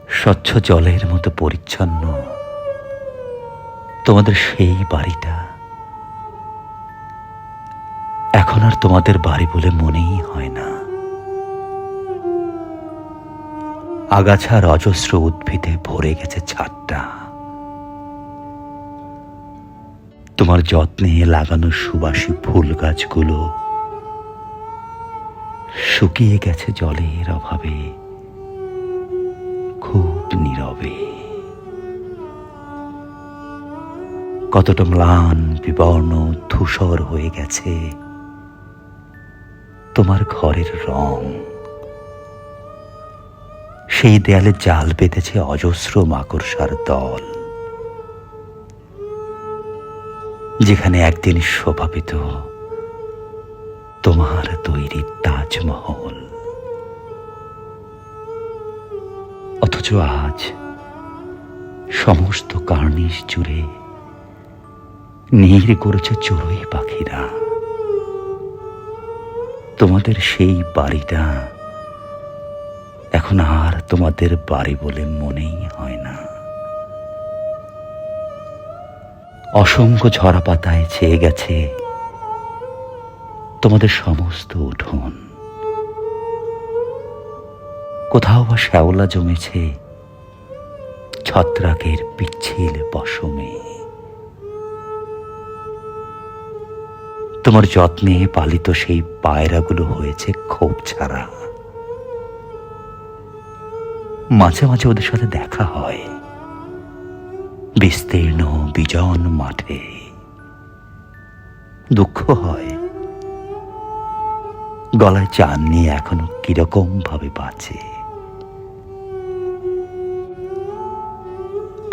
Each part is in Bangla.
স্বচ্ছ জলের মতো পরিচ্ছন্ন তোমাদের সেই বাড়িটা এখন আর তোমাদের বাড়ি বলে মনেই হয় না। আগাছার অজস্র উদ্ভিদে ভরে গেছে ছাদটা। তোমার যত্নে লাগানো সুবাসী ফুল গাছগুলো শুকিয়ে গেছে জলের অভাবে, খুব নীরবে। কতটা ম্লান বিবর্ণ ধূসর হয়ে গেছে তোমার ঘরের রং। সেই দেয়ালে জাল বেঁধেছে অজস্র মাকড়সার দল, যেখানে একদিন শোভা পেত তোমার তৈরি তাজমহল। অথচ আজ সমস্ত কার্নিশ জুড়ে নীড় করেছে চড়ুই পাখিরা। তোমাদের সেই বাড়িটা এখন আর তোমাদের বাড়ি বলে মনেই হয় না। অসংখ্য ঝরা পাতায় ছেয়ে গেছে তোমাদের সমস্ত উঠোন। কোথাও বা শ্যাওলা জমেছে ছত্রাকের পিচ্ছিল পশমে। তোমার যত্নে পালিত সেই পায়রাগুলো হয়েছে খোপ ছাড়া। মাঝে মাঝে ওদের সাথে দেখা হয় বিস্তীর্ণ বিজন মাঠে। দুঃখ হয়, গলায় চান নিয়ে এখনো কিরকম ভাবে বাঁচে।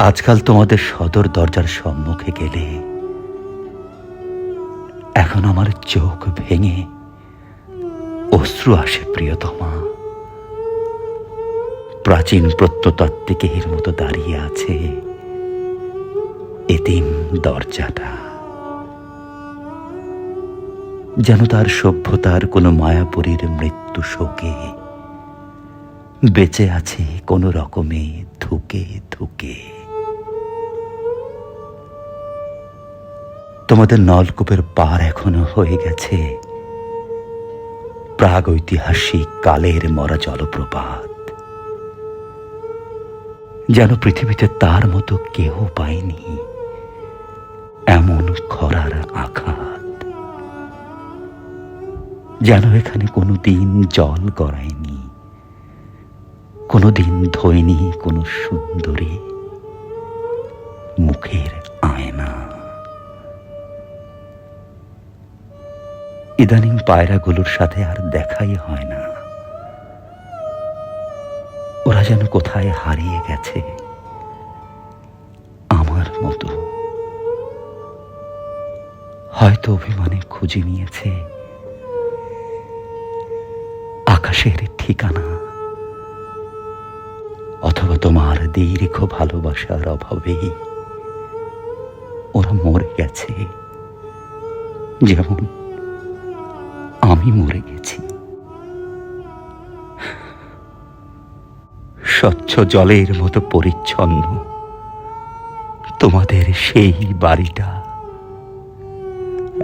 আজকাল তোমাদের সদর দরজার সম্মুখে গেলে এখন আমার চোখ ভেঙে অশ্রু আসে প্রিয়তমা। প্রাচীন প্রত্নতাত্ত্বিকের মতো দাঁড়িয়ে আছে এতিম দরজাটা, যেন তার সভ্যতার কোনো মায়াপুরীর মৃত্যু শোকে বেঁচে আছে কোনো রকমে ধুকে ধুকে। তোমাদের নলকূপের পার এখনো হয়ে গেছে প্রাগৈতিহাসিক কালের মরা জলপ্রপাত, যেন পৃথিবীতে তার মতো কেউ পায়নি এমন খরার আঘাত। যেন এখানে কোনোদিন জল গড়ায়নি, কোনোদিন ধোয়নি কোনো সুন্দরী মুখের আয়না। ইদানিং পায়রাগুলোর সাথে আর দেখাই হয় না। ওরা যেন কোথায় হারিয়ে গেছে আমার মতো। হয়তো অভিমানে খুঁজে নিয়েছে আকাশের ঠিকানা, অথবা তোমার দীর্ঘ ভালোবাসার অভাবে ওরা মরে গেছে, যেমন আমি মরে গেছি। স্বচ্ছ জলের মতো পরিচ্ছন্ন তোমাদের সেই বাড়িটা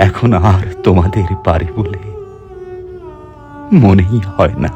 এখন আর তোমাদের বাড়ি বলে মনেই হয় না।